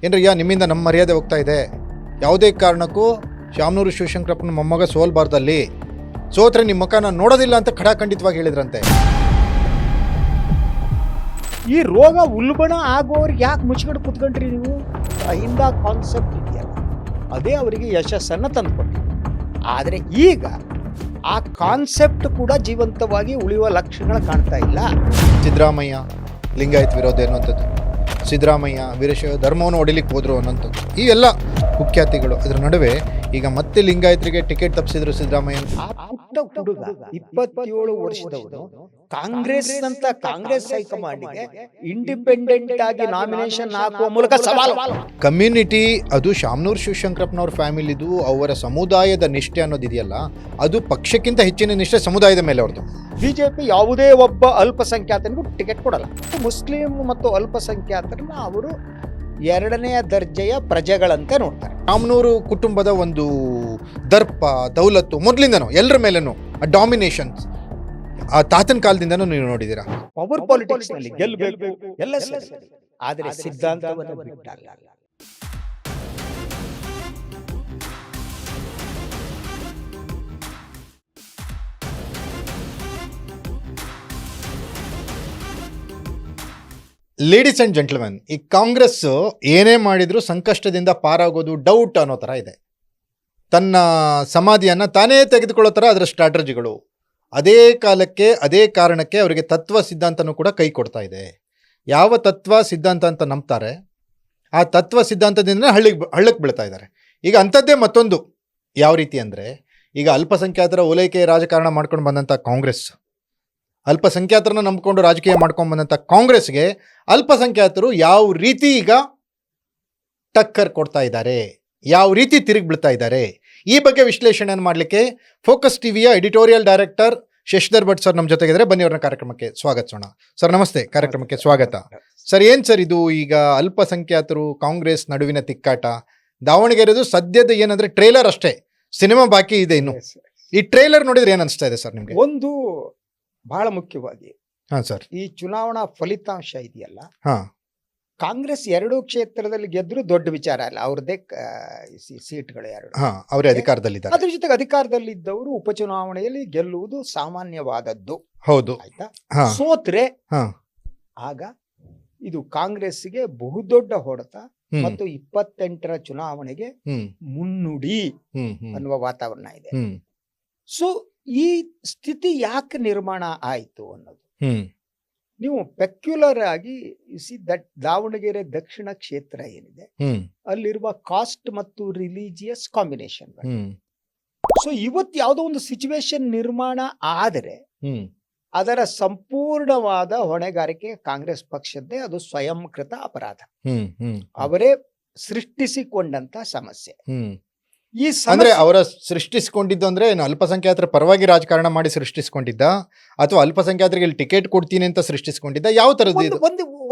ಏನ್ರಯ್ಯ ನಿಮ್ಮಿಂದ ನಮ್ಮ ಮರ್ಯಾದೆ ಹೋಗ್ತಾ ಇದೆ, ಯಾವುದೇ ಕಾರಣಕ್ಕೂ ಶಾಮನೂರು ಶಿವಶಂಕರಪ್ಪನ ಮೊಮ್ಮಗ ಸೋಲ್ಬಾರ್ದಲ್ಲಿ, ಸೋತ್ರೆ ನಿಮ್ಮ ಮುಖನ ನೋಡೋದಿಲ್ಲ ಅಂತ ಖಡಾಖಂಡಿತವಾಗಿ ಹೇಳಿದ್ರಂತೆ. ಈ ರೋಗ ಉಲ್ಬಣ ಆಗೋರಿಗೆ ಯಾಕೆ ಮುಚ್ಚಿಕೊಂಡು ಕುತ್ಕೊಂಡ್ರಿ ನೀವು? ಅಹಿಂದ ಕಾನ್ಸೆಪ್ಟ್ ಇದೆಯಲ್ಲ, ಅದೇ ಅವರಿಗೆ ಯಶಸ್ಸನ್ನು ತಂದುಕೊಟ್ಟಿದೆ. ಆದರೆ ಈಗ ಆ ಕಾನ್ಸೆಪ್ಟ್ ಕೂಡ ಜೀವಂತವಾಗಿ ಉಳಿಯುವ ಲಕ್ಷಣಗಳು ಕಾಣ್ತಾ ಇಲ್ಲ. ಸಿದ್ದರಾಮಯ್ಯ ಲಿಂಗಾಯತ್ ವಿರೋಧ ಅನ್ನುವಂಥದ್ದು, ಸಿದ್ದರಾಮಯ್ಯ ವೀರಶೈವ ಧರ್ಮವನ್ನು ಹೊಡಿಲಿಕ್ಕೆ ಹೋದ್ರು ಅನ್ನೋಂಥದ್ದು, ಈ ಎಲ್ಲ ಕುಖ್ಯಾತಿಗಳು. ಅದರ ನಡುವೆ ಈಗ ಮತ್ತೆ ಲಿಂಗಾಯತರಿಗೆ ಟಿಕೆಟ್ ತಪ್ಪಿಸಿದ್ರು ಸಿದ್ದರಾಮಯ್ಯ. ಆ ಪುಟ್ಟ ಹುಡುಗ 27 ವರ್ಷದವನು ಕಾಂಗ್ರೆಸ್ ಹೈಕಮಾಂಡ್ಗೆ ಇಂಡಿಪೆಂಡೆಂಟ್ ಆಗಿ ನಾಮಿನೇಷನ್ ಹಾಕುವ ಮೂಲಕ ಸವಾಲು. ಕಮ್ಯುನಿಟಿ, ಅದು ಶಾಮನೂರು ಶಿವಶಂಕರಪ್ಪನವ್ರ ಫ್ಯಾಮಿಲಿದು, ಅವರ ಸಮುದಾಯದ ನಿಷ್ಠೆ ಅನ್ನೋದಿದೆಯಲ್ಲ, ಅದು ಪಕ್ಷಕ್ಕಿಂತ ಹೆಚ್ಚಿನ ನಿಷ್ಠೆ ಸಮುದಾಯದ ಮೇಲೆ ಅವ್ರದ್ದು. ಬಿಜೆಪಿ ಯಾವುದೇ ಒಬ್ಬ ಅಲ್ಪಸಂಖ್ಯಾತನಿಗೂ ಟಿಕೆಟ್ ಕೊಡಲ್ಲ. ಮುಸ್ಲಿಂ ಮತ್ತು ಅಲ್ಪಸಂಖ್ಯಾತರನ್ನ ಅವರು 2ನೇ ದರ್ಜೆಯ ಪ್ರಜೆಗಳಂತೆ ನೋಡ್ತಾರೆ. ಶಾಮನೂರು ಕುಟುಂಬದ ಒಂದು ದರ್ಪ ದೌಲತ್ತು ಮೊದಲಿಂದನೂ ಎಲ್ಲರ ಮೇಲೇನು ಡಾಮಿನೇಷನ್ಸ್ ಆ ತಾತನ ಕಾಲದಿಂದನೂ ನೀವು ನೋಡಿದ್ದೀರಾ. ಪವರ್ ಪಾಲಿಟಿಕ್ಸ್ ನಲ್ಲಿ ಗೆಲ್ಲಬೇಕು ಎಲ್ಲ ಸರಿ, ಆದರೆ ಸಿದ್ಧಾಂತವನ್ನು ಬಿಟ್ಟಲ್ಲ. ಲೇಡೀಸ್ ಆ್ಯಂಡ್ ಜೆಂಟ್ಲ್ಮನ್, ಈ ಕಾಂಗ್ರೆಸ್ ಏನೇ ಮಾಡಿದರೂ ಸಂಕಷ್ಟದಿಂದ ಪಾರಾಗೋದು ಡೌಟ್ ಅನ್ನೋ ಥರ ಇದೆ. ತನ್ನ ಸಮಾಧಿಯನ್ನು ತಾನೇ ತೆಗೆದುಕೊಳ್ಳೋ ಥರ ಅದರ ಸ್ಟ್ರಾಟಜಿಗಳು. ಅದೇ ಕಾಲಕ್ಕೆ ಅದೇ ಕಾರಣಕ್ಕೆ ಅವರಿಗೆ ತತ್ವ ಸಿದ್ಧಾಂತನೂ ಕೂಡ ಕೈ ಕೊಡ್ತಾ ಇದೆ. ಯಾವ ತತ್ವ ಸಿದ್ಧಾಂತ ಅಂತ ನಂಬ್ತಾರೆ, ಆ ತತ್ವ ಸಿದ್ಧಾಂತದಿಂದ ಹಳ್ಳಕ್ಕೆ ಬೀಳ್ತಾ ಇದ್ದಾರೆ. ಈಗ ಅಂಥದ್ದೇ ಮತ್ತೊಂದು ಯಾವ ರೀತಿ ಅಂದರೆ, ಈಗ ಅಲ್ಪಸಂಖ್ಯಾತರ ಓಲೈಕೆ ರಾಜಕಾರಣ ಮಾಡ್ಕೊಂಡು ಬಂದಂಥ ಕಾಂಗ್ರೆಸ್, ಅಲ್ಪಸಂಖ್ಯಾತರನ್ನ ನಂಬಿಕೊಂಡು ರಾಜಕೀಯ ಮಾಡ್ಕೊಂಡು ಬಂದಂಥ ಕಾಂಗ್ರೆಸ್ಗೆ ಅಲ್ಪಸಂಖ್ಯಾತರು ಯಾವ ರೀತಿ ಈಗ ಟಕ್ಕರ್ ಕೊಡ್ತಾ ಇದ್ದಾರೆ, ಯಾವ ರೀತಿ ತಿರುಗಿ ಬೀಳ್ತಾ ಇದ್ದಾರೆ, ಈ ಬಗ್ಗೆ ವಿಶ್ಲೇಷಣೆಯನ್ನು ಮಾಡಲಿಕ್ಕೆ ಫೋಕಸ್ ಟಿವಿಯ editorial director Shashidhar Bhat sir ನಮ್ಮ ಜೊತೆಗಿದ್ದಾರೆ. ಬನ್ನಿ ಅವ್ರನ್ನ ಕಾರ್ಯಕ್ರಮಕ್ಕೆ ಸ್ವಾಗತಿಸೋಣ. ಸರ್ ನಮಸ್ತೆ, ಕಾರ್ಯಕ್ರಮಕ್ಕೆ ಸ್ವಾಗತ. ಸರ್, ಏನು ಸರ್ ಇದು ಈಗ ಅಲ್ಪಸಂಖ್ಯಾತರು ಕಾಂಗ್ರೆಸ್ ನಡುವಿನ ತಿಕ್ಕಾಟ? ದಾವಣಗೆರೆದು ಸದ್ಯದ ಏನಂದ್ರೆ ಟ್ರೇಲರ್ ಅಷ್ಟೇ, ಸಿನಿಮಾ ಬಾಕಿ ಇದೆ ಇನ್ನು. ಈ ಟ್ರೇಲರ್ ನೋಡಿದ್ರೆ ಏನು ಅನಿಸ್ತಾ ಇದೆ ಸರ್ ನಿಮಗೆ? ಒಂದು ಬಹಳ ಮುಖ್ಯವಾಗಿ ಸರ್, ಈ ಚುನಾವಣಾ ಫಲಿತಾಂಶ ಇದೆಯಲ್ಲ, ಹಾ, ಕಾಂಗ್ರೆಸ್ 2 ಕ್ಷೇತ್ರದಲ್ಲಿ ಗೆದ್ರು ದೊಡ್ಡ ವಿಚಾರ ಅಲ್ಲ, ಅವ್ರದ್ದೇ ಸೀಟ್ಗಳು 2. ಅವರೇ ಅಧಿಕಾರದಲ್ಲಿದ್ದಾರೆ. ಅದ್ರ ಜೊತೆಗೆ ಅಧಿಕಾರದಲ್ಲಿದ್ದವರು ಉಪಚುನಾವಣೆಯಲ್ಲಿ ಗೆಲ್ಲುವುದು ಸಾಮಾನ್ಯವಾದದ್ದು. ಹೌದು. ಆಯ್ತಾ? ಹಾ, ಸೋತ್ರೆ ಹಾ, ಆಗ ಇದು ಕಾಂಗ್ರೆಸ್ಸಿಗೆ ಬಹುದೊಡ್ಡ ಹೊಡೆತ ಮತ್ತು 28ರ ಚುನಾವಣೆಗೆ ಮುನ್ನುಡಿ ಅನ್ನುವ ವಾತಾವರಣ ಇದೆ. ಸೊ ಈ ಸ್ಥಿತಿ ಯಾಕೆ ನಿರ್ಮಾಣ ಆಯಿತು ಅನ್ನೋದು ನೀವು ಪೆಕ್ಯುಲರ್ ಆಗಿ ದಟ್ ದಾವಣಗೆರೆ ದಕ್ಷಿಣ ಕ್ಷೇತ್ರ ಏನಿದೆ ಅಲ್ಲಿರುವ ಕಾಸ್ಟ್ ಮತ್ತು ರಿಲಿಜಿಯಸ್ ಕಾಂಬಿನೇಷನ್. ಸೊ ಇವತ್ತು ಯಾವುದೋ ಒಂದು ಸಿಚುವೇಶನ್ ನಿರ್ಮಾಣ ಆದರೆ ಅದರ ಸಂಪೂರ್ಣವಾದ ಹೊಣೆಗಾರಿಕೆ ಕಾಂಗ್ರೆಸ್ ಪಕ್ಷದ್ದೇ. ಅದು ಸ್ವಯಂಕೃತ ಅಪರಾಧ, ಅವರೇ ಸೃಷ್ಟಿಸಿಕೊಂಡಂತ ಸಮಸ್ಯೆ. ಈ ಅಂದ್ರೆ ಅವರ ಸೃಷ್ಟಿಸಿಕೊಂಡಿದ್ದು ಅಂದ್ರೆ ಏನು, ಅಲ್ಪಸಂಖ್ಯಾತರ ಪರವಾಗಿ ರಾಜಕಾರಣ ಮಾಡಿ ಸೃಷ್ಟಿಸಿಕೊಂಡಿದ್ದ, ಅಥವಾ ಅಲ್ಪಸಂಖ್ಯಾತರಿಗೆ ಇಲ್ಲಿ ಟಿಕೆಟ್ ಕೊಡ್ತೀನಿ ಅಂತ ಸೃಷ್ಟಿಸಿಕೊಂಡಿದ್ದ? ಯಾವ ತರದ್ದು?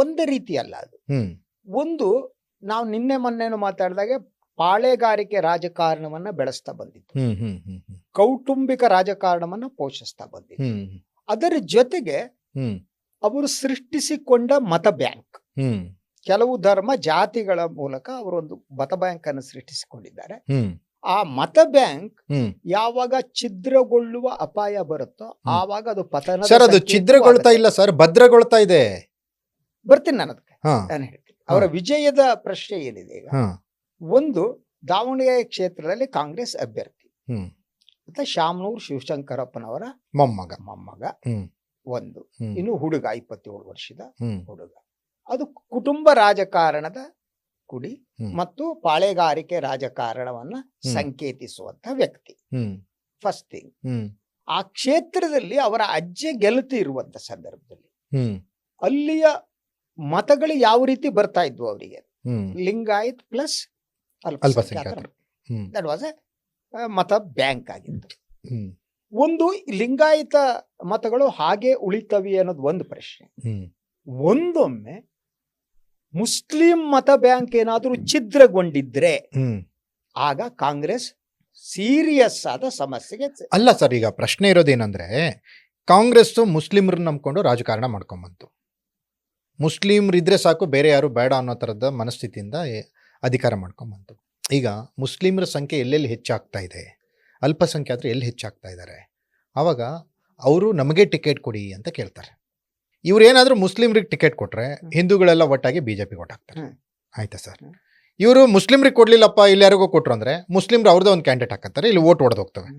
ಒಂದೇ ರೀತಿ ಅಲ್ಲ ಅದು. ಒಂದು, ನಾವು ನಿನ್ನೆ ಮೊನ್ನೆನು ಮಾತಾಡಿದಾಗೆ ಪಾಳೆಗಾರಿಕೆ ರಾಜಕಾರಣವನ್ನ ಬೆಳೆಸ್ತಾ ಬಂದಿತ್ತು, ಕೌಟುಂಬಿಕ ರಾಜಕಾರಣವನ್ನ ಪೋಷಿಸ್ತಾ ಬಂದಿತ್ತು. ಅದರ ಜೊತೆಗೆ ಅವರು ಸೃಷ್ಟಿಸಿಕೊಂಡ ಮತ ಬ್ಯಾಂಕ್, ಕೆಲವು ಧರ್ಮ ಜಾತಿಗಳ ಮೂಲಕ ಅವರು ಒಂದು ಮತ ಬ್ಯಾಂಕ್ ಅನ್ನು ಸೃಷ್ಟಿಸಿಕೊಂಡಿದ್ದಾರೆ. ಆ ಮತ ಬ್ಯಾಂಕ್ ಯಾವಾಗ ಛಿದ್ರಗೊಳ್ಳುವ ಅಪಾಯ ಬರುತ್ತೋ ಆವಾಗ ಅದು ಪತನ. ಸರ್, ಅದು ಛಿದ್ರಗೊಳ್ತಾ ಇಲ್ಲ ಸರ್, ಭದ್ರಗೊಳ್ತಾ ಇದೆ. ಬರ್ತೀನಿ ನಾನು ಅದಕ್ಕೆ. ನಾನು ಹೇಳ್ತೀನಿ ಅವರ ವಿಜಯದ ಪ್ರಶ್ನೆ ಏನಿದೆ ಈಗ. ಒಂದು, ದಾವಣಗೆರೆ ಕ್ಷೇತ್ರದಲ್ಲಿ ಕಾಂಗ್ರೆಸ್ ಅಭ್ಯರ್ಥಿ ಮತ್ತೆ ಶಾಮನೂರು ಶಿವಶಂಕರಪ್ಪನವರ ಮೊಮ್ಮಗ ಒಂದು, ಇನ್ನು ಹುಡುಗ 27 ವರ್ಷದ ಹುಡುಗ. ಅದು ಕುಟುಂಬ ರಾಜಕಾರಣದ ಕುಡಿ ಮತ್ತು ಪಾಳೆಗಾರಿಕೆ ರಾಜಕಾರಣವನ್ನ ಸಂಕೇತಿಸುವಂತ ವ್ಯಕ್ತಿ. ಫಸ್ಟ್ ಥಿಂಗ್, ಆ ಕ್ಷೇತ್ರದಲ್ಲಿ ಅವರ ಅಜ್ಜೆ ಗೆಲುತಿ ಇರುವಂತ ಸಂದರ್ಭದಲ್ಲಿ ಅಲ್ಲಿಯ ಮತಗಳು ಯಾವ ರೀತಿ ಬರ್ತಾ ಇದ್ವು ಅವರಿಗೆ, ಲಿಂಗಾಯತ್ ಪ್ಲಸ್ ಅಲ್ಪಸಂಖ್ಯಾತರು. ದಟ್ ವಾಸ್ ಎ ಮತ ಬ್ಯಾಂಕ್ ಆಗಿತ್ತು. ಒಂದು, ಲಿಂಗಾಯತ ಮತಗಳು ಹಾಗೆ ಉಳಿತವಿ ಅನ್ನೋದು ಒಂದು ಪ್ರಶ್ನೆ. ಒಂದೊಮ್ಮೆ ಮುಸ್ಲಿಂ ಮತ ಬ್ಯಾಂಕ್ ಏನಾದರೂ ಛಿದ್ರಗೊಂಡಿದ್ರೆ ಆಗ ಕಾಂಗ್ರೆಸ್ ಸೀರಿಯಸ್ ಆದ ಸಮಸ್ಯೆಗೆ. ಅಲ್ಲ ಸರ್, ಈಗ ಪ್ರಶ್ನೆ ಇರೋದೇನಂದ್ರೆ, ಕಾಂಗ್ರೆಸ್ ಮುಸ್ಲಿಮ್ರನ್ನ ನಂಬ್ಕೊಂಡು ರಾಜಕಾರಣ ಮಾಡ್ಕೊಂಬಂತು. ಮುಸ್ಲಿಮ್ರಿದ್ರೆ ಸಾಕು, ಬೇರೆ ಯಾರು ಬೇಡ ಅನ್ನೋ ಥರದ ಮನಸ್ಥಿತಿಯಿಂದ ಅಧಿಕಾರ ಮಾಡ್ಕೊಂಬಂತು. ಈಗ ಮುಸ್ಲಿಮರ ಸಂಖ್ಯೆ ಎಲ್ಲೆಲ್ಲಿ ಹೆಚ್ಚಾಗ್ತಾ ಇದೆ, ಅಲ್ಪಸಂಖ್ಯಾತರು ಎಲ್ಲಿ ಹೆಚ್ಚಾಗ್ತಾ ಇದ್ದಾರೆ, ಆವಾಗ ಅವರು ನಮಗೆ ಟಿಕೆಟ್ ಕೊಡಿ ಅಂತ ಕೇಳ್ತಾರೆ. ಇವ್ರು ಏನಾದರೂ ಮುಸ್ಲಿಮ್ರಿಗೆ ಟಿಕೆಟ್ ಕೊಟ್ಟರೆ ಹಿಂದೂಗಳೆಲ್ಲ ಒಟ್ಟಾಗಿ BJP ಕೊಟ್ಟಾಗ್ತಾರೆ. ಆಯ್ತಾ ಸರ್? ಇವರು ಮುಸ್ಲಿಮ್ರಿಗೆ ಕೊಡ್ಲಿಲ್ಲಪ್ಪ ಇಲ್ಲಿ ಯಾರಿಗೋ ಕೊಟ್ಟರು ಅಂದರೆ ಮುಸ್ಲಿಮ್ರು ಅವ್ರದ್ದೇ ಒಂದು ಕ್ಯಾಂಡಿಡೇಟ್ ಹಾಕತ್ತಾರೆ, ಇಲ್ಲಿ ಓಟ್ ಹೊಡೆದು ಹೋಗ್ತವೆ.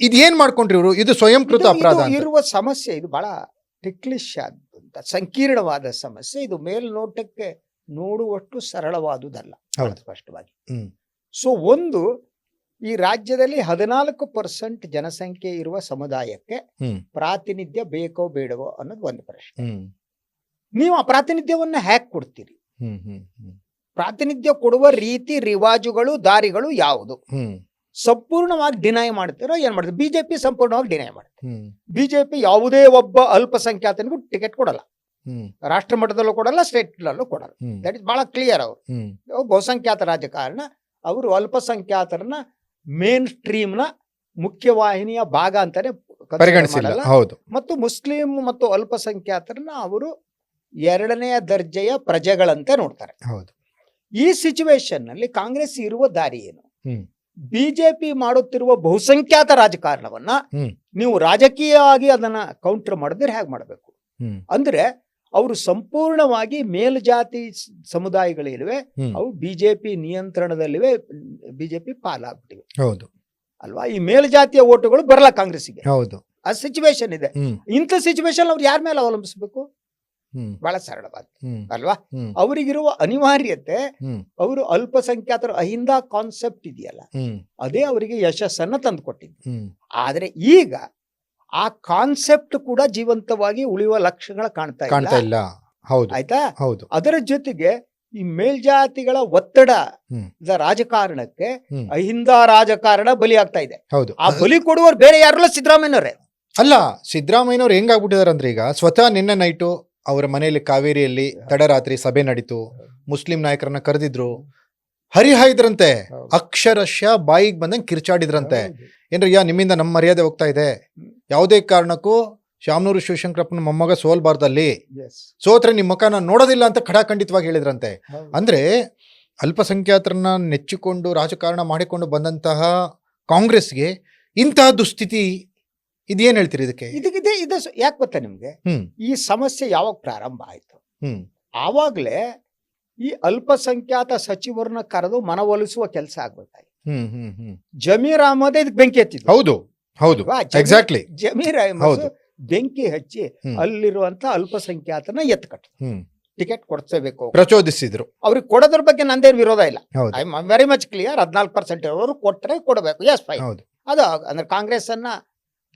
ಇದು ಏನು ಮಾಡ್ಕೊಂಡ್ರಿ ಇವರು? ಇದು ಸ್ವಯಂಕೃತ ಅಪರಾಧ ಅಂತ. ಇರುವ ಸಮಸ್ಯೆ ಇದು ಬಹಳ ಟಿಕ್ಲಿಶ್ ಆದಂತ ಸಂಕೀರ್ಣವಾದ ಸಮಸ್ಯೆ. ಇದು ಮೇಲ್ನೋಟಕ್ಕೆ ನೋಡುವಷ್ಟು ಸರಳವಾದುದಲ್ಲ ಸ್ಪಷ್ಟವಾಗಿ. ಸೊ ಒಂದು, ಈ ರಾಜ್ಯದಲ್ಲಿ 14% ಜನಸಂಖ್ಯೆ ಇರುವ ಸಮುದಾಯಕ್ಕೆ ಪ್ರಾತಿನಿಧ್ಯ ಬೇಕೋ ಬೇಡವೋ ಅನ್ನೋದು ಒಂದು ಪ್ರಶ್ನೆ. ನೀವು ಆ ಪ್ರಾತಿನಿಧ್ಯವನ್ನ ಹ್ಯಾಕ್ ಕೊಡ್ತೀರಿ? ಪ್ರಾತಿನಿಧ್ಯ ಕೊಡುವ ರೀತಿ, ರಿವಾಜುಗಳು, ದಾರಿಗಳು ಯಾವುದು? ಸಂಪೂರ್ಣವಾಗಿ ಡಿನೈ ಮಾಡ್ತೀರೋ ಏನ್ ಮಾಡ್ತೀವಿ? ಬಿಜೆಪಿ ಸಂಪೂರ್ಣವಾಗಿ ಡಿನೈ ಮಾಡುತ್ತೆ. ಬಿಜೆಪಿ ಯಾವುದೇ ಒಬ್ಬ ಅಲ್ಪಸಂಖ್ಯಾತನಿಗೂ ಟಿಕೆಟ್ ಕೊಡಲ್ಲ, ರಾಷ್ಟ್ರ ಮಟ್ಟದಲ್ಲೂ ಕೊಡಲ್ಲ, ಸ್ಟೇಟ್ ಅಲ್ಲೂ ಕೊಡಲ್ಲ. ದಟ್ ಇಸ್ ಬಹಳ ಕ್ಲಿಯರ್. ಅವರು ಬಹುಸಂಖ್ಯಾತ ರಾಜಕಾರಣ, ಅವರು ಅಲ್ಪಸಂಖ್ಯಾತರನ್ನ ಮೇನ್ ಸ್ಟ್ರೀಮ್ ನ ಮುಖ್ಯವಾಹಿನಿಯ ಭಾಗ ಅಂತಾನೆ ಪರಿಗಣಿಸಿಲ್ಲ. ಮತ್ತು ಮುಸ್ಲಿಂ ಮತ್ತು ಅಲ್ಪಸಂಖ್ಯಾತರನ್ನ ಅವರು 2ನೇ ದರ್ಜೆಯ ಪ್ರಜೆಗಳಂತೆ ನೋಡ್ತಾರೆ. ಈ ಸಿಚುವೇಶನ್ ನಲ್ಲಿ ಕಾಂಗ್ರೆಸ್ ಇರುವ ದಾರಿ ಏನು? ಬಿಜೆಪಿ ಮಾಡುತ್ತಿರುವ ಬಹುಸಂಖ್ಯಾತ ರಾಜಕಾರಣವನ್ನ ನೀವು ರಾಜಕೀಯವಾಗಿ ಅದನ್ನ ಕೌಂಟರ್ ಮಾಡಿದ್ರೆ ಹೇಗೆ ಮಾಡಬೇಕು ಅಂದ್ರೆ, ಅವರು ಸಂಪೂರ್ಣವಾಗಿ ಮೇಲ್ಜಾತಿ ಸಮುದಾಯಗಳಿವೆ, ಅವು ಬಿಜೆಪಿ ನಿಯಂತ್ರಣದಲ್ಲಿವೆ, ಬಿಜೆಪಿ ಪಾಲಾಗ್ಬಿಟ್ಟಿವೆ. ಅಲ್ವಾ? ಈ ಮೇಲ್ಜಾತಿಯ ಓಟುಗಳು ಬರಲ್ಲ ಕಾಂಗ್ರೆಸ್ಗೆ. ಆ ಸಿಚುವೇಶನ್ ಇದೆ. ಇಂಥ ಸಿಚುವೇಶನ್ ಅವ್ರು ಯಾರ ಮೇಲೆ ಅವಲಂಬಿಸಬೇಕು? ಬಹಳ ಸರಳವಾದ ಅಲ್ವಾ? ಅವರಿಗಿರುವ ಅನಿವಾರ್ಯತೆ, ಅವರು ಅಲ್ಪಸಂಖ್ಯಾತರ ಅಹಿಂದ ಕಾನ್ಸೆಪ್ಟ್ ಇದೆಯಲ್ಲ, ಅದೇ ಅವರಿಗೆ ಯಶಸ್ಸನ್ನ ತಂದುಕೊಟ್ಟಿದ್ದು. ಆದ್ರೆ ಈಗ ಆ ಕಾನ್ಸೆಪ್ಟ್ ಕೂಡ ಜೀವಂತವಾಗಿ ಉಳಿಯುವ ಲಕ್ಷಣಗಳು ಕಾಣ್ತಾ ಇಲ್ಲ. ಆಯ್ತಾ? ಅದರ ಜೊತೆಗೆ ಈ ಮೇಲ್ಜಾತಿಗಳ ಒತ್ತಡ ರಾಜಕಾರಣಕ್ಕೆ ಅಹಿಂದ ರಾಜಕಾರಣ ಬಲಿ ಆಗ್ತಾ ಇದೆ. ಆ ಬಲಿ ಕೊಡುವವರು ಬೇರೆ ಯಾರಲ್ಲ, ಸಿದ್ದರಾಮಯ್ಯನವರೇ ಅಲ್ಲ. ಸಿದ್ದರಾಮಯ್ಯನವ್ರು ಹೆಂಗಾಗ್ಬಿಟ್ಟಿದಾರೆ ಅಂದ್ರೆ, ಈಗ ಸ್ವತಃ ನಿನ್ನೆ ನೈಟು ಅವರ ಮನೆಯಲ್ಲಿ ಕಾವೇರಿಯಲ್ಲಿ ತಡರಾತ್ರಿ ಸಭೆ ನಡೀತು, ಮುಸ್ಲಿಂ ನಾಯಕರನ್ನ ಕರೆದಿದ್ರು, ಹರಿಹಾಯ್ದ್ರಂತೆ, ಅಕ್ಷರಶಃ ಬಾಯಿಗೆ ಬಂದಂಗೆ ಕಿರ್ಚಾಡಿದ್ರಂತೆ. ಏನ್ರಯ್ಯ, ನಿಮ್ಮಿಂದ ನಮ್ಮ ಮರ್ಯಾದೆ ಹೋಗ್ತಾ ಇದೆ, ಯಾವುದೇ ಕಾರಣಕ್ಕೂ ಶಾಮನೂರು ಶಿವಶಂಕರಪ್ಪನ ಮೊಮ್ಮಗ ಸೋಲ್ಬಾರ್ದಲ್ಲಿ, ಸೋತ್ರೆ ನಿಮ್ಮ ಮುಖ ನಾನು ನೋಡೋದಿಲ್ಲ ಅಂತ ಖಡಾಖಂಡಿತವಾಗಿ ಹೇಳಿದ್ರಂತೆ. ಅಂದ್ರೆ ಅಲ್ಪಸಂಖ್ಯಾತರನ್ನ ನೆಚ್ಚಿಕೊಂಡು ರಾಜಕಾರಣ ಮಾಡಿಕೊಂಡು ಬಂದಂತಹ ಕಾಂಗ್ರೆಸ್ಗೆ ಇಂತಹ ದುಸ್ಥಿತಿ, ಇದೇನ್ ಹೇಳ್ತೀರಿ ಇದಕ್ಕೆ? ಇದು ಯಾಕೆ ಗೊತ್ತಾ ನಿಮ್ಗೆ? ಈ ಸಮಸ್ಯೆ ಯಾವಾಗ ಪ್ರಾರಂಭ ಆಯ್ತು, ಆವಾಗ್ಲೇ ಈ ಅಲ್ಪಸಂಖ್ಯಾತ ಸಚಿವರನ್ನ ಕರೆದು ಮನವೊಲಿಸುವ ಕೆಲಸ ಆಗ್ಬೇಕಾಯ್ತು. ಜಮೀರ್ ಅಹಮದ್ ಇದಕ್ಕೆ ಬೆಂಕಿ ಹಚ್ಚಿದ್ರು. ಎಕ್ಸಾಕ್ಟ್ಲಿ. ಜಮೀರ್ ಅಹಮದ್ ಬೆಂಕಿ ಹಚ್ಚಿ ಅಲ್ಲಿರುವಂತ ಅಲ್ಪಸಂಖ್ಯಾತನ ಎತ್ಕಟ್ಟು ಟಿಕೆಟ್ ಕೊಡ್ಸಬೇಕು ಪ್ರಚೋದಿಸಿದ್ರು. ಅವ್ರಿಗೆ ಕೊಡೋದ್ರ ಬಗ್ಗೆ ನಂದೇನು ವಿರೋಧ ಇಲ್ಲ. I am very much clear. 14% ಅವರು ಕೊಟ್ಟರೆ ಕೊಡಬೇಕು. S fine. ಅದು ಅಂದ್ರೆ ಕಾಂಗ್ರೆಸ್ ಅನ್ನ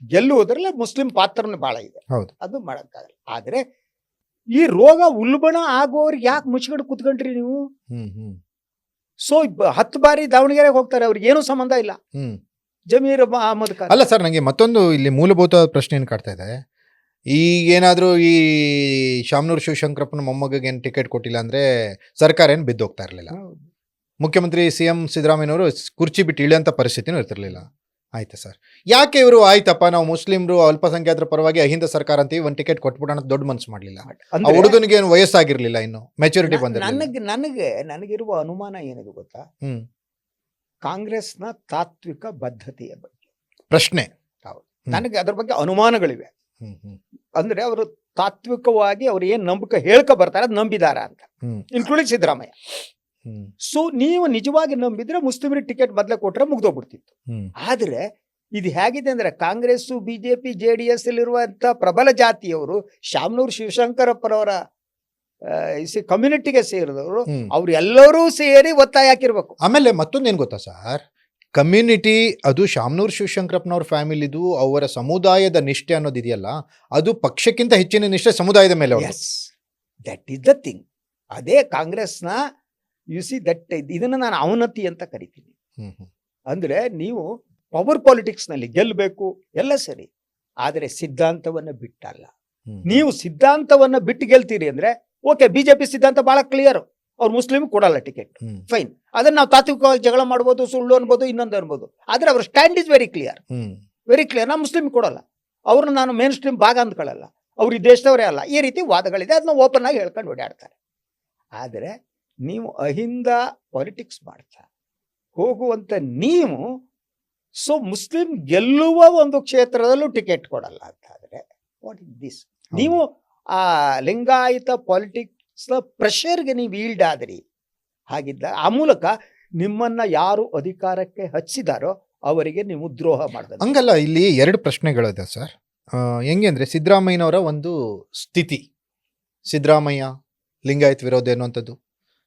ಗೆಲ್ಲುವುದ್ರಲ್ಲಿ ಮುಸ್ಲಿಂ ಪಾತ್ರನೂ ಬಹಳ ಇದೆ, ಅದು ಮಾಡಕ್ಕಾಗಲ್ಲ. ಆದ್ರೆ ಈ ರೋಗ ಉಲ್ಬಣ ಆಗೋರಿಗೆ ಯಾಕೆ ಮುಚ್ಚಿಕೊಂಡು ಕುತ್ಕೊಂಡ್ರಿ ನೀವು? ಸೊ 10 ಬಾರಿ ದಾವಣಗೆರೆಗೆ ಹೋಗ್ತಾರೆ, ಅವ್ರಿಗೆ ಏನೂ ಸಂಬಂಧ ಇಲ್ಲ ಜಮೀರ್ ಅಹಮದ್ ಖಾನ್. ಅಲ್ಲ ಸರ್, ನನಗೆ ಮತ್ತೊಂದು ಇಲ್ಲಿ ಮೂಲಭೂತ ಪ್ರಶ್ನೆ ಏನು ಕಾಡ್ತಾ ಇದೆ. ಈಗೇನಾದ್ರೂ ಈ ಶಾಮನೂರು ಶಿವಶಂಕರಪ್ಪನ ಮೊಮ್ಮಗಗೆ ಏನು ಟಿಕೆಟ್ ಕೊಟ್ಟಿಲ್ಲ ಅಂದ್ರೆ ಸರ್ಕಾರ ಏನು ಬಿದ್ದು ಹೋಗ್ತಾ ಇರಲಿಲ್ಲ. ಮುಖ್ಯಮಂತ್ರಿ CM ಸಿದ್ದರಾಮಯ್ಯನವರು ಕುರ್ಚಿ ಬಿಟ್ಟು ಇಳಿಯಂತ ಪರಿಸ್ಥಿತಿನೂ ಇರ್ತಿರ್ಲಿಲ್ಲ. ಆಯ್ತಾ ಸರ್? ಯಾಕೆ ಇವರು ಆಯ್ತಪ್ಪ ನಾವು ಮುಸ್ಲಿಮ್ರು ಅಲ್ಪಸಂಖ್ಯಾತರ ಪರವಾಗಿ ಅಹಿಂದ ಸರ್ಕಾರ ಅಂತೀವಿ, ಒಂದು ಟಿಕೆಟ್ ಕೊಟ್ಬಿಡೋಣ ಅಂತ ದೊಡ್ಡ ಮನಸ್ಸು ಮಾಡಲಿಲ್ಲ? ಹುಡುಗನಿಗೆ ಏನು ವಯಸ್ಸಾಗಿರ್ಲಿಲ್ಲ, ಇನ್ನು ಮೆಚುರಿಟಿ ಬಂದಿರಲಿಲ್ಲ. ನನಗಿರುವ ಅನುಮಾನ ಏನಿದೆ ಗೊತ್ತಾ? ಕಾಂಗ್ರೆಸ್ನ ತಾತ್ವಿಕ ಬದ್ಧತೆಯ ಬಗ್ಗೆ ಪ್ರಶ್ನೆ. ನನಗೆ ಅದ್ರ ಬಗ್ಗೆ ಅನುಮಾನಗಳಿವೆ. ಅಂದ್ರೆ ಅವರು ತಾತ್ವಿಕವಾಗಿ ಅವ್ರು ಏನ್ ನಂಬಿಕೆ ಹೇಳ್ಕೊ ಬರ್ತಾರೆ ಅದು ನಂಬಿದಾರ ಅಂತ, ಇನ್ಕ್ಲೂಡಿಂಗ್ ಸಿದ್ದರಾಮಯ್ಯ. ಸೊ ನೀವು ನಿಜವಾಗಿ ನಂಬಿದ್ರೆ ಮುಸ್ಲಿಮರಿಗೆ ಟಿಕೆಟ್ ಬದಲೇ ಕೊಟ್ರೆ ಮುಗ್ದೋಗ್ಬಿಡ್ತಿತ್ತು. ಆದ್ರೆ ಇದು ಹೇಗಿದೆ ಅಂದ್ರೆ, ಕಾಂಗ್ರೆಸ್, ಬಿಜೆಪಿ, JDS ಅಲ್ಲಿರುವಂತ ಪ್ರಬಲ ಜಾತಿಯವರು ಶಾಮನೂರು ಶಿವಶಂಕರಪ್ಪನವರ ಕಮ್ಯುನಿಟಿಗೆ ಸೇರಿದವರು, ಅವ್ರು ಎಲ್ಲರೂ ಸೇರಿ ಒತ್ತಾಯ ಹಾಕಿರ್ಬೇಕು. ಆಮೇಲೆ ಮತ್ತೊಂದೇನು ಗೊತ್ತಾ ಸರ್, ಕಮ್ಯುನಿಟಿ ಅದು ಶಾಮನೂರು ಶಿವಶಂಕರಪ್ಪನವ್ರ ಫ್ಯಾಮಿಲಿದು, ಅವರ ಸಮುದಾಯದ ನಿಷ್ಠೆ ಅನ್ನೋದಿದೆಯಲ್ಲ, ಅದು ಪಕ್ಷಕ್ಕಿಂತ ಹೆಚ್ಚಿನ ನಿಷ್ಠೆ ಸಮುದಾಯದ ಮೇಲೆ. That is the thing. ಅದೇ ಕಾಂಗ್ರೆಸ್ನ ಇದನ್ನ ನಾನು ಅವನತಿ ಅಂತ ಕರಿತೀನಿ. ಅಂದ್ರೆ ನೀವು ಪವರ್ ಪಾಲಿಟಿಕ್ಸ್ ನಲ್ಲಿ ಗೆಲ್ಲಬೇಕು ಎಲ್ಲ ಸರಿ, ಆದ್ರೆ ಸಿದ್ಧಾಂತವನ್ನ ಬಿಟ್ಟಲ್ಲ. ನೀವು ಸಿದ್ಧಾಂತವನ್ನ ಬಿಟ್ಟು ಗೆಲ್ತೀರಿ ಅಂದ್ರೆ ಓಕೆ, ಬಿಜೆಪಿ ಸಿದ್ಧಾಂತ ಬಹಳ ಕ್ಲಿಯರ್, ಅವ್ರು ಮುಸ್ಲಿಮ್ ಕೊಡಲ್ಲ ಟಿಕೆಟ್, ಫೈನ್. ಅದನ್ನ ನಾವು ತಾತ್ವಿಕವಾಗಿ ಜಗಳ ಮಾಡ್ಬೋದು, ಸುಳ್ಳು ಅನ್ಬೋದು, ಇನ್ನೊಂದು ಅನ್ಬೋದು. ಆದ್ರೆ ಅವ್ರ ಸ್ಟ್ಯಾಂಡ್ ಇಸ್ ವೆರಿ ಕ್ಲಿಯರ್. ನಾ ಮುಸ್ಲಿಮ್ ಕೊಡಲ್ಲ, ಅವ್ರನ್ನ ನಾನು ಮೇನ್ ಸ್ಟ್ರೀಮ್ ಭಾಗ ಅಂದ್ಕೊಳ್ಳಲ್ಲ, ಅವ್ರು ಈ ದೇಶದವರೇ ಅಲ್ಲ, ಈ ರೀತಿ ವಾದಗಳಿದೆ. ಅದನ್ನ ಓಪನ್ ಆಗಿ ಹೇಳ್ಕೊಂಡು ಓಡಾಡ್ತಾರೆ. ಆದ್ರೆ ನೀವು ಅಹಿಂದ ಪಾಲಿಟಿಕ್ಸ್ ಮಾಡ್ತಾ ಹೋಗುವಂತ ನೀವು ಮುಸ್ಲಿಂ ಗೆಲ್ಲುವ ಒಂದು ಕ್ಷೇತ್ರದಲ್ಲೂ ಟಿಕೆಟ್ ಕೊಡಲ್ಲ ಅಂತ ಆದ್ರೆ ವಾಟ್ ಇಸ್ ದಿಸ್? ನೀವು ಆ ಲಿಂಗಾಯತ ಪಾಲಿಟಿಕ್ಸ್ ಪ್ರೆಷರ್ಗೆ ನೀವು ಈಲ್ಡ್ ಆದ್ರಿ. ಹಾಗಿದ್ದ ಆ ಮೂಲಕ ನಿಮ್ಮನ್ನ ಯಾರು ಅಧಿಕಾರಕ್ಕೆ ಹಚ್ಚಿದಾರೋ ಅವರಿಗೆ ನೀವು ದ್ರೋಹ ಮಾಡಿದ. ಹಂಗಲ್ಲ, ಇಲ್ಲಿ 2 ಪ್ರಶ್ನೆಗಳಿದೆ ಸರ್. ಹೆಂಗೆ ಅಂದರೆ, ಸಿದ್ದರಾಮಯ್ಯನವರ ಒಂದು ಸ್ಥಿತಿ, ಸಿದ್ದರಾಮಯ್ಯ ಲಿಂಗಾಯತ್ ವಿರೋಧ ಅನ್ನುವಂಥದ್ದು,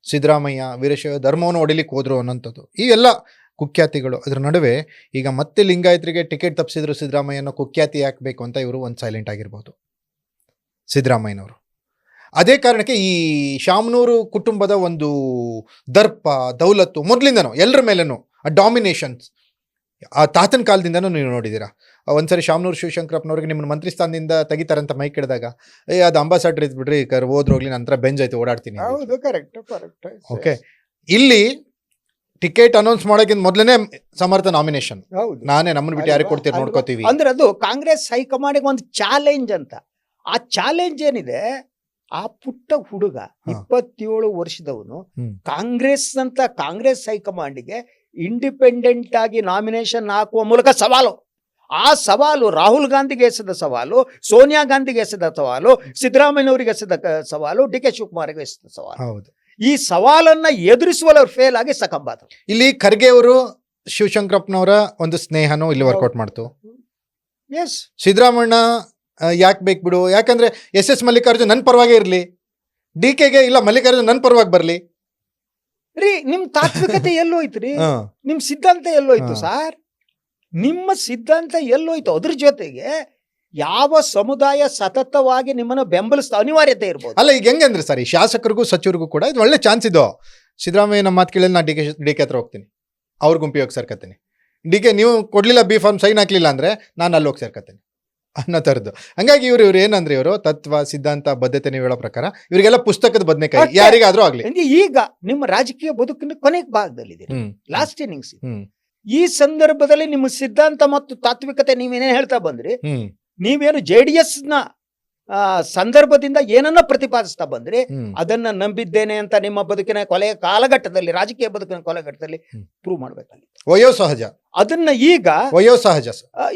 ಸಿದ್ದರಾಮಯ್ಯ ವೀರಶೈವ ಧರ್ಮವನ್ನು ಹೊಡಿಲಿಕ್ಕೆ ಹೋದ್ರು ಅನ್ನೋಂಥದ್ದು, ಈ ಎಲ್ಲ ಕುಖ್ಯಾತಿಗಳು. ಅದ್ರ ನಡುವೆ ಈಗ ಮತ್ತೆ ಲಿಂಗಾಯತರಿಗೆ ಟಿಕೆಟ್ ತಪ್ಪಿಸಿದ್ರು ಸಿದ್ದರಾಮಯ್ಯನ ಕುಖ್ಯಾತಿ ಹಾಕಬೇಕು ಅಂತ ಇವರು ಒಂದು ಸೈಲೆಂಟ್ ಆಗಿರ್ಬೋದು ಸಿದ್ದರಾಮಯ್ಯನವರು. ಅದೇ ಕಾರಣಕ್ಕೆ ಈ ಶಾಮನೂರು ಕುಟುಂಬದ ಒಂದು ದರ್ಪ ದೌಲತ್ತು ಮೊದಲಿಂದನೂ ಎಲ್ಲರ ಮೇಲೇನು ಡಾಮಿನೇಷನ್ಸ್ ಆ ತಾತನ ಕಾಲದಿಂದನೂ ನೀವು ನೋಡಿದ್ದೀರಾ. ಒಂದ್ಸರಿ ಶಾಮನೂರು ಶಿವಶಂಕರಪ್ಪನವ್ರಿಗೆ ನಿಮ್ಮನ್ನು ಮಂತ್ರಿ ಸ್ಥಾನದಿಂದ ತೆಗಿತಾರಂತ ಮೈಕ್ ಹಿಡಿದಾಗ, ಅದು ಅಂಬಾಸಡರ್ ಇದ್ಬಿಡ್ರಿ ಹೋದ್ರೋಗ್ಲಿ, ನಂತರ ಬೆಂಜ್ ಆಯ್ತು ಓಡಾಡ್ತೀನಿ. ಹೌದು, ಕರೆಕ್ಟ್ ಕರೆಕ್ಟ್. ಓಕೆ, ಇಲ್ಲಿ ಟಿಕೆಟ್ ಅನೌನ್ಸ್ ಮಾಡೋಕ್ಕಿಂತ ಮೊದಲನೇ ಸಮರ್ಥ ನಾಮಿನೇಷನ್, ಹೌದು, ನಾನೇ ನಮ್ಮನ್ನು ಬಿಟ್ಟು ಯಾರಿಗೆ ಕೊಡ್ತೀರಿ ನೋಡ್ಕೋತೀವಿ ಅಂದ್ರೆ ಅದು ಕಾಂಗ್ರೆಸ್ ಹೈಕಮಾಂಡಿಗೆ ಒಂದು ಚಾಲೆಂಜ್ ಅಂತ. ಆ ಚಾಲೆಂಜ್ ಏನಿದೆ, ಆ ಪುಟ್ಟ ಹುಡುಗ 27 ವರ್ಷದವನು ಕಾಂಗ್ರೆಸ್ ಹೈಕಮಾಂಡಿಗೆ ಇಂಡಿಪೆಂಡೆಂಟ್ ಆಗಿ ನಾಮಿನೇಷನ್ ಹಾಕುವ ಮೂಲಕ ಸವಾಲು. ಆ ಸವಾಲು ರಾಹುಲ್ ಗಾಂಧಿಗೆ ಎಸೆದ ಸವಾಲು, ಸೋನಿಯಾ ಗಾಂಧಿಗೆ ಎಸೆದ ಸವಾಲು, ಸಿದ್ದರಾಮಯ್ಯನವರಿಗೆ ಎಸೆದ ಸವಾಲು, ಡಿ.ಕೆ. ಶಿವಕುಮಾರ್ಗೆ ಎಸೆದ ಸವಾಲು. ಹೌದು, ಈ ಸವಾಲನ್ನ ಎದುರಿಸುವಲ್ಲಿ ಅವ್ರು ಫೇಲ್ ಆಗಿ ಸಕಂಬಾದ್ರು. ಇಲ್ಲಿ ಖರ್ಗೆ ಅವರು ಶಿವಶಂಕರಪ್ಪನವರ ಒಂದು ಸ್ನೇಹನೂ ಇಲ್ಲಿ ವರ್ಕೌಟ್ ಮಾಡ್ತು. ಎಸ್, ಸಿದ್ದರಾಮಣ್ಣ ಯಾಕೆ ಬೇಕು ಬಿಡು, ಯಾಕಂದ್ರೆ ಎಸ್ ಮಲ್ಲಿಕಾರ್ಜುನ್ ನನ್ನ ಪರವಾಗೇ ಇರಲಿ, ಡಿ.ಕೆ.ಗೆ ಇಲ್ಲ ಮಲ್ಲಿಕಾರ್ಜುನ್ ನನ್ನ ಪರವಾಗಿ ಬರಲಿ. ರೀ, ನಿಮ್ ತಾತ್ವಿಕತೆ ಎಲ್ಲೋಯ್ತು ರೀ? ನಿಮ್ ಸಿದ್ಧಾಂತ ಎಲ್ಲೋಯ್ತು ಸರ್? ನಿಮ್ಮ ಸಿದ್ಧಾಂತ ಎಲ್ಲೋಯ್ತು? ಅದ್ರ ಜೊತೆಗೆ ಯಾವ ಸಮುದಾಯ ಸತತವಾಗಿ ನಿಮ್ಮನ್ನ ಬೆಂಬಲಿಸ್ತಾ ಅನಿವಾರ್ಯತೆ ಇರ್ಬೋದು. ಅಲ್ಲ, ಈಗ ಹೆಂಗಂದ್ರೆ ಸರ್, ಈ ಶಾಸಕರಿಗೂ ಸಚಿವರಿಗೂ ಕೂಡ ಇದು ಒಳ್ಳೆ ಚಾನ್ಸ್ ಇದು. ಸಿದ್ದರಾಮಯ್ಯ ನಮ್ಮ ಮಾತು ಕೇಳಿದ್ರೆ ನಾನು ಡಿ.ಕೆ. ಹತ್ರ ಹೋಗ್ತೀನಿ, ಅವ್ರ ಗುಂಪಿಗೆ ಹೋಗಿ ಸೇರ್ಕತ್ತೀನಿ. ಡಿ.ಕೆ. ನೀವು ಕೊಡ್ಲಿಲ್ಲ, ಬಿ ಫಾರ್ಮ್ ಸೈನ್ ಹಾಕ್ಲಿಲ್ಲ ಅಂದ್ರೆ ನಾನು ಅಲ್ಲಿ ಹೋಗಿ ಸೇರ್ಕತ್ತೀನಿ ಅನ್ನೋ ಥರದ್ದು. ಹಂಗಾಗಿ ಇವ್ರು ಏನಂದ್ರೆ, ಇವರು ತತ್ವ ಸಿದ್ಧಾಂತ ಬದ್ಧತೆ ನೀವು ಹೇಳೋ ಪ್ರಕಾರ ಇವರಿಗೆಲ್ಲ ಪುಸ್ತಕದ ಬದನೆಕಾಯಿ, ಯಾರಿಗಾದ್ರೂ ಆಗ್ಲಿ. ಈಗ ನಿಮ್ಮ ರಾಜಕೀಯ ಬದುಕಿನ ಕೊನೆಗೆ ಭಾಗದಲ್ಲಿದೆ, ಲಾಸ್ಟ್ ಇನ್ನಿಂಗ್ಸ್. ಈ ಸಂದರ್ಭದಲ್ಲಿ ನಿಮ್ಮ ಸಿದ್ಧಾಂತ ಮತ್ತು ತಾತ್ವಿಕತೆ ನೀವೇನೇನು ಹೇಳ್ತಾ ಬಂದ್ರಿ, ನೀವೇನು JDS ನ ಸಂದರ್ಭದಿಂದ ಏನನ್ನ ಪ್ರತಿಪಾದಿಸ್ತಾ ಬಂದ್ರಿ, ಅದನ್ನ ನಂಬಿದ್ದೇನೆ ಅಂತ ನಿಮ್ಮ ಬದುಕಿನ ಕೊಲೆಯ ಕಾಲಘಟ್ಟದಲ್ಲಿ, ರಾಜಕೀಯ ಬದುಕಿನ ಕಾಲಘಟ್ಟದಲ್ಲಿ ಪ್ರೂವ್ ಮಾಡ್ಬೇಕಾಗಿತ್ತು. ವಯೋಸಹಜ, ಅದನ್ನ ಈಗ ವಯೋಸಹಜ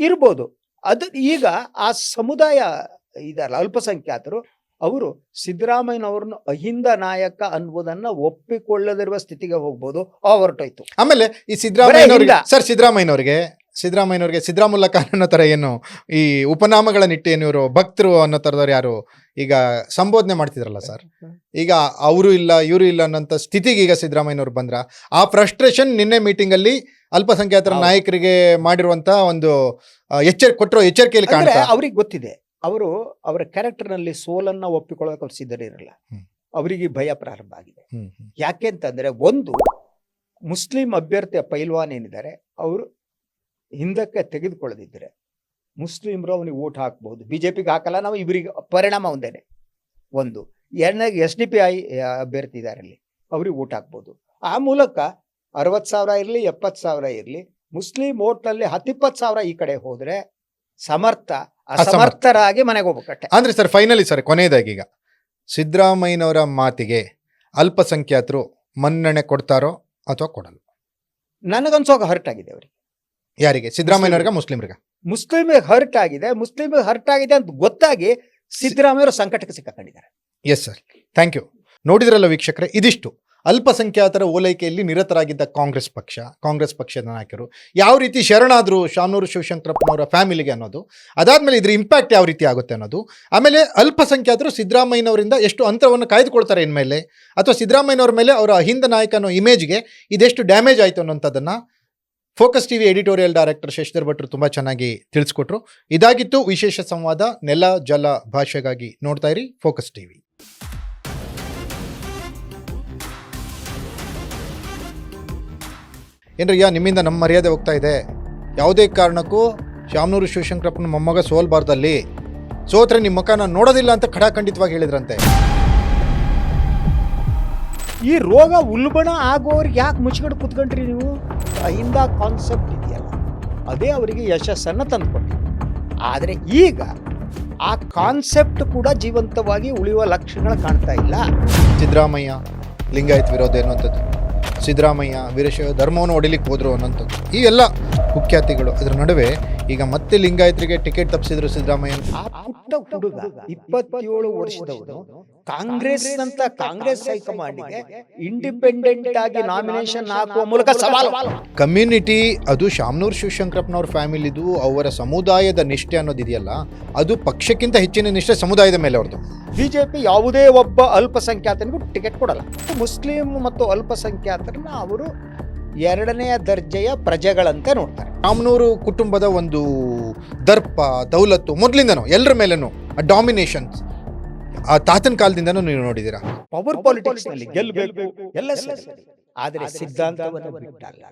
ಇರ್ಬೋದು. ಅದು ಈಗ ಆ ಸಮುದಾಯ ಇದಲ್ಲ, ಅಲ್ಪಸಂಖ್ಯಾತರು, ಅವರು ಸಿದ್ದರಾಮಯ್ಯನವ್ರನ್ನ ಅಹಿಂದ ನಾಯಕ ಅನ್ನುವುದನ್ನ ಒಪ್ಪಿಕೊಳ್ಳದಿರುವ ಸ್ಥಿತಿಗೆ ಹೋಗ್ಬೋದು. ಹೊರಟೋಯ್ತು. ಆಮೇಲೆ ಈ ಸಿದ್ದರಾಮಯ್ಯನವ್ರಿಗೆ ಸಿದ್ದರಾಮುಲ್ಲಾ ಖಾನ್ ಅನ್ನೋ ತರ ಏನು ಈ ಉಪನಾಮಗಳನ್ನಿಟ್ಟು ಏನು ಇವರು ಭಕ್ತರು ಅನ್ನೋ ತರದವ್ರು ಯಾರು ಈಗ ಸಂಬೋಧನೆ ಮಾಡ್ತಿದ್ರಲ್ಲ ಸರ್, ಈಗ ಅವರು ಇಲ್ಲ ಇವರು ಇಲ್ಲ ಅನ್ನೋಂಥ ಸ್ಥಿತಿಗೆ ಈಗ ಸಿದ್ದರಾಮಯ್ಯನವ್ರು ಬಂದ್ರ. ಆ ಫ್ರಸ್ಟ್ರೇಷನ್ ನಿನ್ನೆ ಮೀಟಿಂಗ್ ಅಲ್ಲಿ ಅಲ್ಪಸಂಖ್ಯಾತರ ನಾಯಕರಿಗೆ ಮಾಡಿರುವಂತ ಒಂದು ಕೊಟ್ಟಿರೋ ಎಚ್ಚರಿಕೆಯಲ್ಲಿ ಕಾಣ್ತಾ. ಅವ್ರಿಗೆ ಗೊತ್ತಿದೆ, ಅವರು ಅವರ ಕ್ಯಾರೆಕ್ಟರ್ ನಲ್ಲಿ ಸೋಲನ್ನ ಒಪ್ಪಿಕೊಳ್ಳೋಕೆ ಅವ್ರು ಸಿದ್ಧರಿರಲ್ಲ. ಅವರಿಗೆ ಭಯ ಪ್ರಾರಂಭ ಆಗಿದೆ. ಯಾಕೆ ಅಂತಂದ್ರೆ, ಒಂದು ಮುಸ್ಲಿಂ ಅಭ್ಯರ್ಥಿಯ ಪೈಲ್ವಾನ್ ಏನಿದ್ದಾರೆ ಅವರು ಹಿಂದಕ್ಕೆ ತೆಗೆದುಕೊಳ್ಳದಿದ್ರೆ ಮುಸ್ಲಿಮರು ಅವನಿಗೆ ಓಟ್ ಹಾಕ್ಬಹುದು. ಬಿಜೆಪಿಗೆ ಹಾಕಲ್ಲ, ನಾವು ಇವರಿಗೆ ಪರಿಣಾಮ ಒಂದೇನೆ. ಒಂದು ಎರಡನೇಗೆ SDPI ಅಭ್ಯರ್ಥಿ ಇದಾರಲ್ಲಿ ಅವ್ರಿಗೆ ಓಟ್ ಹಾಕ್ಬೋದು. ಆ ಮೂಲಕ 60,000 ಇರಲಿ 70,000 ಇರಲಿ ಮುಸ್ಲಿಂ ಓಟ್ನಲ್ಲಿ 10-20,000 ಈ ಕಡೆ ಹೋದ್ರೆ ಅಸಮರ್ಥರಾಗಿ ಮನೆಗೆ ಹೋಗ್ಬೇಕಟ್ಟೆ. ಅಂದ್ರೆ ಸರ್, ಫೈನಲಿ ಸರ್, ಕೊನೆಯದಾಗಿ ಈಗ ಸಿದ್ದರಾಮಯ್ಯನವರ ಮಾತಿಗೆ ಅಲ್ಪಸಂಖ್ಯಾತರು ಮನ್ನಣೆ ಕೊಡ್ತಾರೋ ಅಥವಾ ಕೊಡಲ್ಲ? ನನಗನ್ಸೋಗ ಹರ್ಟ್ ಆಗಿದೆ ಅವರಿಗೆ. ಯಾರಿಗೆ? ಸಿದ್ದರಾಮಯ್ಯನವ್ರಿಗೆ, ಮುಸ್ಲಿಮ್ರಿಗೆ? ಮುಸ್ಲಿಮ್ಗೆ ಹರ್ಟ್ ಆಗಿದೆ. ಮುಸ್ಲಿಮ್ಗೆ ಹರ್ಟ್ ಆಗಿದೆ ಅಂತ ಗೊತ್ತಾಗಿ ಸಿದ್ದರಾಮಯ್ಯವರು ಸಂಕಟಕ್ಕೆ ಸಿಕ್ಕಾಕೊಂಡಿದ್ದಾರೆ. Yes sir, thank you. ನೋಡಿದ್ರಲ್ಲ ವೀಕ್ಷಕರೇ, ಇದಿಷ್ಟು ಅಲ್ಪಸಂಖ್ಯಾತರ ಓಲೈಕೆಯಲ್ಲಿ ನಿರತರಾಗಿದ್ದ ಕಾಂಗ್ರೆಸ್ ಪಕ್ಷದ ನಾಯಕರು ಯಾವ ರೀತಿ ಶರಣಾದ್ರು ಶಾಮನೂರು ಶಿವಶಂಕರಪ್ಪನವರ ಫ್ಯಾಮಿಲಿಗೆ ಅನ್ನೋದು, ಅದಾದ್ಮೇಲೆ ಇದ್ರ ಇಂಪ್ಯಾಕ್ಟ್ ಯಾವ ರೀತಿ ಆಗುತ್ತೆ ಅನ್ನೋದು, ಆಮೇಲೆ ಅಲ್ಪಸಂಖ್ಯಾತರು ಸಿದ್ದರಾಮಯ್ಯನವರಿಂದ ಎಷ್ಟು ಅಂತರವನ್ನು ಕಾಯ್ದುಕೊಳ್ತಾರೆ ಇನ್ಮೇಲೆ, ಅಥವಾ ಸಿದ್ದರಾಮಯ್ಯನವ್ರ ಮೇಲೆ ಅವರ ಅಹಿಂದ ನಾಯಕ ಅನ್ನೋ ಇಮೇಜ್ಗೆ ಇದೆಷ್ಟು ಡ್ಯಾಮೇಜ್ ಆಯಿತು ಅನ್ನೋಂಥದ್ದನ್ನು focus TV editorial director Shashidhar ಭಟ್ರು ತುಂಬ ಚೆನ್ನಾಗಿ ತಿಳಿಸ್ಕೊಟ್ರು. ಇದಾಗಿತ್ತು ವಿಶೇಷ ಸಂವಾದ. ನೆಲ ಜಲ ಭಾಷೆಗಾಗಿ ನೋಡ್ತಾ ಇರಿ ಫೋಕಸ್ ಟಿವಿ. ಏನ್ರಯ್ಯ, ನಿಮ್ಮಿಂದ ನಮ್ಮ ಮರ್ಯಾದೆ ಹೋಗ್ತಾ ಇದೆ. ಯಾವುದೇ ಕಾರಣಕ್ಕೂ ಶಾಮನೂರು ಶಿವಶಂಕರಪ್ಪನ ಮೊಮ್ಮಗ ಸೋಲ್ಬಾರ್ದಲ್ಲಿ, ಸೋತ್ರೆ ನಿಮ್ಮ ಮುಖ ನಾನು ನೋಡೋದಿಲ್ಲ ಅಂತ ಖಡಾಖಂಡಿತವಾಗಿ ಹೇಳಿದ್ರಂತೆ. ಈ ರೋಗ ಉಲ್ಬಣ ಆಗೋರಿಗೆ ಯಾಕೆ ಮುಚ್ಚಿಕೊಂಡು ಕೂತ್ಕೊಂಡ್ರಿ ನೀವು? ಅಹಿಂದ ಕಾನ್ಸೆಪ್ಟ್ ಇದೆಯಲ್ಲ, ಅದೇ ಅವರಿಗೆ ಯಶಸ್ಸನ್ನು ತಂದುಕೊಟ್ಟಿದೆ. ಆದರೆ ಈಗ ಆ ಕಾನ್ಸೆಪ್ಟ್ ಕೂಡ ಜೀವಂತವಾಗಿ ಉಳಿಯುವ ಲಕ್ಷಣಗಳು ಕಾಣ್ತಾ ಇಲ್ಲ. ಸಿದ್ದರಾಮಯ್ಯ ಲಿಂಗಾಯತ್ ವಿರೋಧ ಅನ್ನುವಂಥದ್ದು, ಸಿದ್ದರಾಮಯ್ಯ ವೀರಶೈವ ಧರ್ಮವನ್ನು ಹೊಡಿಲಿಕ್ಕೆ ಹೋದ್ರು ಅನ್ನೋಂಥದ್ದು, ಈ ಎಲ್ಲ ಕುಖ್ಯಾತಿಗಳು. ಅದರ ನಡುವೆ ಈಗ ಮತ್ತೆ ಲಿಂಗಾಯತರಿಗೆ ಟಿಕೆಟ್ ತಪ್ಪಿಸಿದ್ರು ಸಿದ್ದರಾಮಯ್ಯ. ಆ ಪುಟ್ಟ ಹುಡುಗ 27 ವರ್ಷದವನು ಕಾಂಗ್ರೆಸ್ ಹೈಕಮಾಂಡ್ಗೆ ಇಂಡಿಪೆಂಡೆಂಟ್ ಆಗಿ ನಾಮಿನೇಷನ್ ಹಾಕುವ ಮೂಲಕ ಸವಾಲು. ಕಮ್ಯುನಿಟಿ ಅದು ಶಾಮನೂರು ಶಿವಶಂಕರಪ್ಪನವ್ರ ಫ್ಯಾಮಿಲಿದು, ಅವರ ಸಮುದಾಯದ ನಿಷ್ಠೆ ಅನ್ನೋದಿದೆಯಲ್ಲ, ಅದು ಪಕ್ಷಕ್ಕಿಂತ ಹೆಚ್ಚಿನ ನಿಷ್ಠೆ ಸಮುದಾಯದ ಮೇಲೆ ಅವ್ರದ್ದು. ಬಿಜೆಪಿ ಯಾವುದೇ ಒಬ್ಬ ಅಲ್ಪಸಂಖ್ಯಾತನಿಗೂ ಟಿಕೆಟ್ ಕೊಡಲ್ಲ. ಮುಸ್ಲಿಂ ಮತ್ತು ಅಲ್ಪಸಂಖ್ಯಾತರನ್ನ ಅವರು 2ನೇ ದರ್ಜೆಯ ಪ್ರಜೆಗಳಂತೆ ನೋಡ್ತಾರೆ. ಶಾಮನೂರು ಕುಟುಂಬದ ಒಂದು ದರ್ಪ ದೌಲತ್ತು ಮೊದಲಿಂದನೂ ಎಲ್ಲರ ಮೇಲೇನು ಡಾಮಿನೇಷನ್ ಆ ತಾತನ ಕಾಲದಿಂದನೂ ನೀವು ನೋಡಿದ್ದೀರಾ. ಪವರ್ ಪಾಲಿಟಿಕ್ಸ್ ನಲ್ಲಿ ಗೆಲ್ಲಬೇಕು ಎಲ್ಲ ಸರಿ, ಆದರೆ ಸಿದ್ಧಾಂತವನ್ನು ಬಿಟ್ಟಲ್ಲ.